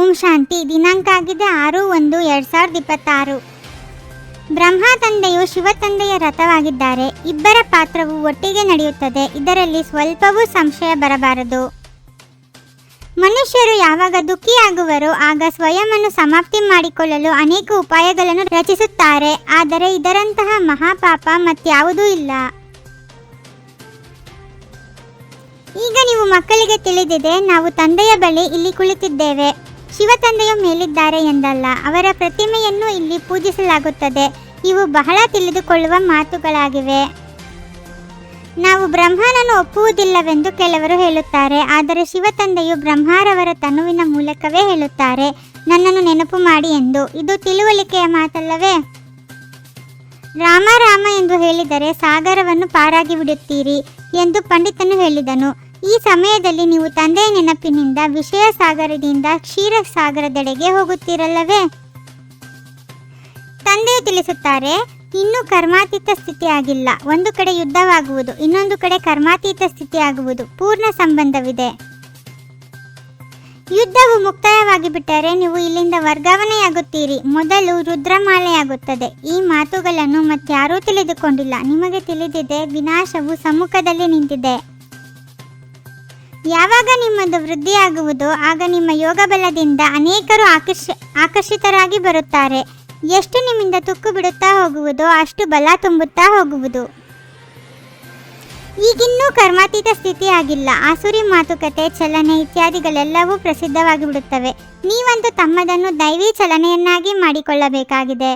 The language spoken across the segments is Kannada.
ಓಂ ಶಾಂತಿ. ದಿನಾಂಕ ಆಗಿದೆ 6/1/2026. ಬ್ರಹ್ಮ ತಂದೆಯು ಶಿವ ತಂದೆಯ ರಥವಾಗಿದ್ದಾರೆ. ಇಬ್ಬರ ಪಾತ್ರವು ಒಟ್ಟಿಗೆ ನಡೆಯುತ್ತದೆ. ಇದರಲ್ಲಿ ಸ್ವಲ್ಪವೂ ಸಂಶಯ ಬರಬಾರದು. ಮನುಷ್ಯರು ಯಾವಾಗ ದುಃಖಿಯಾಗುವರೋ ಆಗ ಸ್ವಯಂವನ್ನು ಸಮಾಪ್ತಿ ಮಾಡಿಕೊಳ್ಳಲು ಅನೇಕ ಉಪಾಯಗಳನ್ನು ರಚಿಸುತ್ತಾರೆ. ಆದರೆ ಇದರಂತಹ ಮಹಾಪಾಪ ಮತ್ಯಾವುದೂ ಇಲ್ಲ. ಈಗ ನೀವು ಮಕ್ಕಳಿಗೆ ತಿಳಿದಿದೆ, ನಾವು ತಂದೆಯ ಬಳಿ ಇಲ್ಲಿ ಕುಳಿತಿದ್ದೇವೆ. ಶಿವ ತಂದೆಯು ಮೇಲಿದ್ದಾರೆ ಎಂದಲ್ಲ, ಅವರ ಪ್ರತಿಮೆಯನ್ನು ಇಲ್ಲಿ ಪೂಜಿಸಲಾಗುತ್ತದೆ. ಇವು ಬಹಳ ತಿಳಿದುಕೊಳ್ಳುವ ಮಾತುಗಳಾಗಿವೆ. ನಾವು ಬ್ರಹ್ಮನನ್ನು ಒಪ್ಪುವುದಿಲ್ಲವೆಂದು ಕೆಲವರು ಹೇಳುತ್ತಾರೆ. ಆದರೆ ಶಿವ ತಂದೆಯು ಬ್ರಹ್ಮರವರ ತನುವಿನ ಮೂಲಕವೇ ಹೇಳುತ್ತಾರೆ, ನನ್ನನ್ನು ನೆನಪು ಮಾಡಿ ಎಂದು. ಇದು ತಿಳುವಳಿಕೆಯ ಮಾತಲ್ಲವೇ? ರಾಮ ರಾಮ ಎಂದು ಹೇಳಿದರೆ ಸಾಗರವನ್ನು ಪಾರಾಗಿ ಬಿಡುತ್ತೀರಿ ಎಂದು ಪಂಡಿತನು ಹೇಳಿದನು. ಈ ಸಮಯದಲ್ಲಿ ನೀವು ತಂದೆಯ ನೆನಪಿನಿಂದ ವಿಷಯ ಸಾಗರದಿಂದ ಕ್ಷೀರ ಸಾಗರದೆಡೆಗೆ ಹೋಗುತ್ತೀರಲ್ಲವೇ? ತಂದೆಯು ತಿಳಿಸುತ್ತಾರೆ, ಇನ್ನೂ ಕರ್ಮಾತೀತ ಸ್ಥಿತಿ ಆಗಿಲ್ಲ. ಒಂದು ಕಡೆ ಯುದ್ಧವಾಗುವುದು, ಇನ್ನೊಂದು ಕಡೆ ಕರ್ಮಾತೀತ ಸ್ಥಿತಿ ಆಗುವುದು. ಪೂರ್ಣ ಸಂಬಂಧವಿದೆ. ಯುದ್ಧವು ಮುಕ್ತಾಯವಾಗಿ ಬಿಟ್ಟರೆ ನೀವು ಇಲ್ಲಿಂದ ವರ್ಗಾವಣೆಯಾಗುತ್ತೀರಿ. ಮೊದಲು ರುದ್ರಮಾಲೆಯಾಗುತ್ತದೆ. ಈ ಮಾತುಗಳನ್ನು ಮತ್ತಾರೂ ತಿಳಿದುಕೊಂಡಿಲ್ಲ. ನಿಮಗೆ ತಿಳಿದಿದೆ, ವಿನಾಶವು ಸಮ್ಮುಖದಲ್ಲಿ ನಿಂತಿದೆ. ಯಾವಾಗ ನಿಮ್ಮದು ವೃದ್ಧಿಯಾಗುವುದೋ ಆಗ ನಿಮ್ಮ ಯೋಗ ಬಲದಿಂದ ಅನೇಕರು ಆಕರ್ಷಿತರಾಗಿ ಬರುತ್ತಾರೆ. ಎಷ್ಟು ನಿಮ್ಮಿಂದ ತುಕ್ಕು ಬಿಡುತ್ತಾ ಹೋಗುವುದೋ ಅಷ್ಟು ಬಲ ತುಂಬುತ್ತಾ ಹೋಗುವುದು. ಈಗಿನ್ನೂ ಕರ್ಮಾತೀತ ಸ್ಥಿತಿ ಆಗಿಲ್ಲ. ಆಸುರಿ ಮಾತುಕತೆ, ಚಲನೆ ಇತ್ಯಾದಿಗಳೆಲ್ಲವೂ ಪ್ರಸಿದ್ಧವಾಗಿ ಬಿಡುತ್ತವೆ. ನೀವಂತೂ ತಮ್ಮದನ್ನು ದೈವಿ ಚಲನೆಯನ್ನಾಗಿ ಮಾಡಿಕೊಳ್ಳಬೇಕಾಗಿದೆ.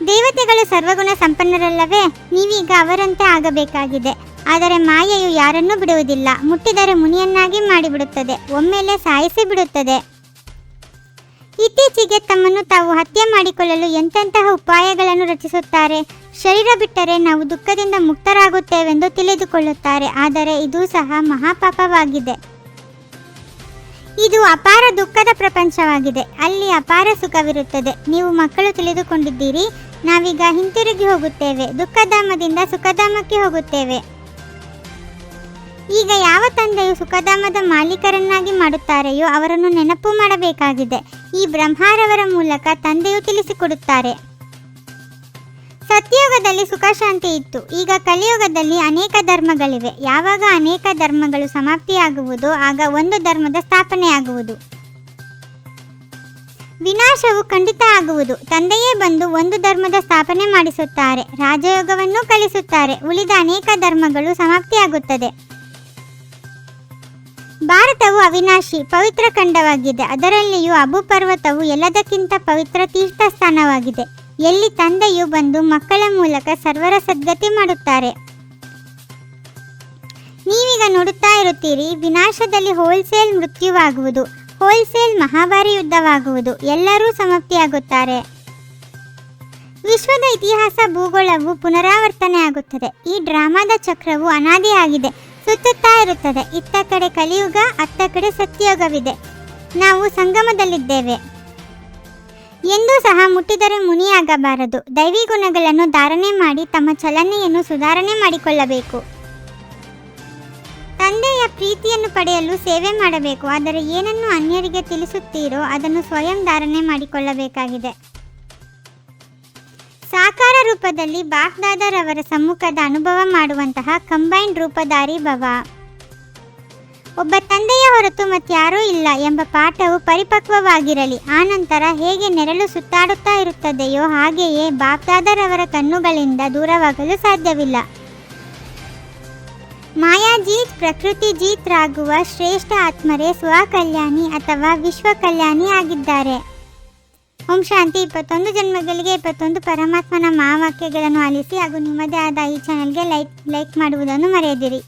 ದೇವತೆಗಳು ಸರ್ವಗುಣ ಸಂಪನ್ನರಲ್ಲವೇ? ನೀವೀಗ ಅವರಂತೆ ಆಗಬೇಕಾಗಿದೆ. ಆದರೆ ಮಾಯೆಯು ಯಾರನ್ನೂ ಬಿಡುವುದಿಲ್ಲ. ಮುಟ್ಟಿದರೆ ಮುನಿಯನ್ನಾಗಿ ಮಾಡಿಬಿಡುತ್ತದೆ, ಒಮ್ಮೆಲೆ ಸಾಯಿಸಿ ಬಿಡುತ್ತದೆ. ಇತ್ತೀಚೆಗೆ ತಮ್ಮನ್ನು ತಾವು ಹತ್ಯೆ ಮಾಡಿಕೊಳ್ಳಲು ಎಂತೆಂತಹ ಉಪಾಯಗಳನ್ನು ರಚಿಸುತ್ತಾರೆ. ಶರೀರ ಬಿಟ್ಟರೆ ನಾವು ದುಃಖದಿಂದ ಮುಕ್ತರಾಗುತ್ತೇವೆಂದು ತಿಳಿದುಕೊಳ್ಳುತ್ತಾರೆ. ಆದರೆ ಇದು ಸಹ ಮಹಾಪಾಪವಾಗಿದೆ. ಇದು ಅಪಾರ ದುಃಖದ ಪ್ರಪಂಚವಾಗಿದೆ. ಅಲ್ಲಿ ಅಪಾರ ಸುಖವಿರುತ್ತದೆ. ನೀವು ಮಕ್ಕಳು ತಿಳಿದುಕೊಂಡಿದ್ದೀರಿ, ನಾವೀಗ ಹಿಂತಿರುಗಿ ಹೋಗುತ್ತೇವೆ. ದುಃಖಧಾಮದಿಂದ ಸುಖಧಾಮಕ್ಕೆ ಹೋಗುತ್ತೇವೆ. ಈಗ ಯಾವ ತಂದೆಯು ಸುಖಧಾಮದ ಮಾಲೀಕರನ್ನಾಗಿ ಮಾಡುತ್ತಾರೆಯೋ ಅವರನ್ನು ನೆನಪು ಮಾಡಬೇಕಾಗಿದೆ. ಈ ಬ್ರಹ್ಮರವರ ಮೂಲಕ ತಂದೆಯು ತಿಳಿಸಿಕೊಡುತ್ತಾರೆ. ಸತ್ಯಯುಗದಲ್ಲಿ ಸುಖ ಶಾಂತಿ ಇತ್ತು. ಈಗ ಕಲಿಯುಗದಲ್ಲಿ ಅನೇಕ ಧರ್ಮಗಳಿವೆ. ಯಾವಾಗ ಅನೇಕ ಧರ್ಮಗಳು ಸಮಾಪ್ತಿಯಾಗುವುದೋ ಆಗ ಒಂದು ಧರ್ಮದ ಸ್ಥಾಪನೆಯಾಗುವುದು. ವಿನಾಶವು ಖಂಡಿತ ಆಗುವುದು. ತಂದೆಯೇ ಬಂದು ಒಂದು ಧರ್ಮದ ಸ್ಥಾಪನೆ ಮಾಡಿಸುತ್ತಾರೆ. ರಾಜಯೋಗವನ್ನು ಕಲಿಸುತ್ತಾರೆ. ಉಳಿದ ಅನೇಕ ಧರ್ಮಗಳು ಸಮಾಪ್ತಿಯಾಗುತ್ತದೆ. ಭಾರತವು ಅವಿನಾಶಿ ಪವಿತ್ರ ಖಂಡವಾಗಿದೆ. ಅದರಲ್ಲಿಯೂ ಅಬು ಪರ್ವತವು ಎಲ್ಲದಕ್ಕಿಂತ ಪವಿತ್ರ ತೀರ್ಥಸ್ಥಾನವಾಗಿದೆ. ಎಲ್ಲಿ ತಂದೆಯು ಬಂದು ಮಕ್ಕಳ ಮೂಲಕ ಸರ್ವರ ಸದ್ಗತಿ ಮಾಡುತ್ತಾರೆ. ನೀವೀಗ ನೋಡುತ್ತಾ ಇರುತ್ತೀರಿ, ವಿನಾಶದಲ್ಲಿ ಹೋಲ್ಸೇಲ್ ಮೃತ್ಯುವಾಗುವುದು, ಹೋಲ್ಸೇಲ್ ಮಹಾಭಾರಿ ಯುದ್ಧವಾಗುವುದು. ಎಲ್ಲರೂ ಸಮಾಪ್ತಿಯಾಗುತ್ತಾರೆ. ವಿಶ್ವದ ಇತಿಹಾಸ ಭೂಗೋಳವು ಪುನರಾವರ್ತನೆ ಆಗುತ್ತದೆ. ಈ ಡ್ರಾಮಾದ ಚಕ್ರವು ಅನಾದಿಯಾಗಿದೆ, ಸುತ್ತುತ್ತಾ ಇರುತ್ತದೆ. ಇತ್ತ ಕಡೆ ಕಲಿಯುಗ, ಅತ್ತ ಕಡೆ ಸತ್ಯಯುಗವಿದೆ. ನಾವು ಸಂಗಮದಲ್ಲಿದ್ದೇವೆ. ಎಂದೂ ಸಹ ಮುಟ್ಟಿದರೆ ಮುನಿಯಾಗಬಾರದು. ದೈವಿ ಗುಣಗಳನ್ನು ಧಾರಣೆ ಮಾಡಿ ತಮ್ಮ ಚಲನೆಯನ್ನು ಸುಧಾರಣೆ ಮಾಡಿಕೊಳ್ಳಬೇಕು. ತಂದೆಯ ಪ್ರೀತಿಯನ್ನು ಪಡೆಯಲು ಸೇವೆ ಮಾಡಬೇಕು. ಆದರೆ ಏನನ್ನು ಅನ್ಯರಿಗೆ ತಿಳಿಸುತ್ತೀರೋ ಅದನ್ನು ಸ್ವಯಂ ಧಾರಣೆ ಮಾಡಿಕೊಳ್ಳಬೇಕಾಗಿದೆ. ಸಾಕಾರ ರೂಪದಲ್ಲಿ ಬಾಗ್ದಾದರವರ ಸಮ್ಮುಖದ ಅನುಭವ ಮಾಡುವಂತಹ ಕಂಬೈನ್ಡ್ ರೂಪಧಾರಿ ಭವ. ಒಬ್ಬ ತಂದೆಯ ಹೊರತು ಮತ್ತಾರೂ ಇಲ್ಲ ಎಂಬ ಪಾಠವು ಪರಿಪಕ್ವವಾಗಿರಲಿ. ಆನಂತರ ಹೇಗೆ ನೆರಳು ಸುತ್ತಾಡುತ್ತಾ ಇರುತ್ತದೆಯೋ ಹಾಗೆಯೇ ಬಾಗ್ದಾದರವರ ಕಣ್ಣುಗಳಿಂದ ದೂರವಾಗಲು ಸಾಧ್ಯವಿಲ್ಲ. ಮಾಯಾಜೀತ್, ಪ್ರಕೃತಿ ಜೀತರಾಗುವ ಶ್ರೇಷ್ಠ ಆತ್ಮರೇ ಸ್ವಕಲ್ಯಾಣಿ ಅಥವಾ ವಿಶ್ವ ಕಲ್ಯಾಣಿ ಆಗಿದ್ದಾರೆ. ಓಂ ಶಾಂತಿ. 21 ಜನ್ಮಗಳಿಗೆ 21 ಪರಮಾತ್ಮನ ಮಹಾವಾಕ್ಯಗಳನ್ನು ಆಲಿಸಿ ಹಾಗೂ ನಿಮ್ಮದೇ ಆದ ಈ ಚಾನೆಲ್ಗೆ ಲೈಕ್ ಮಾಡುವುದನ್ನು ಮರೆಯದಿರಿ.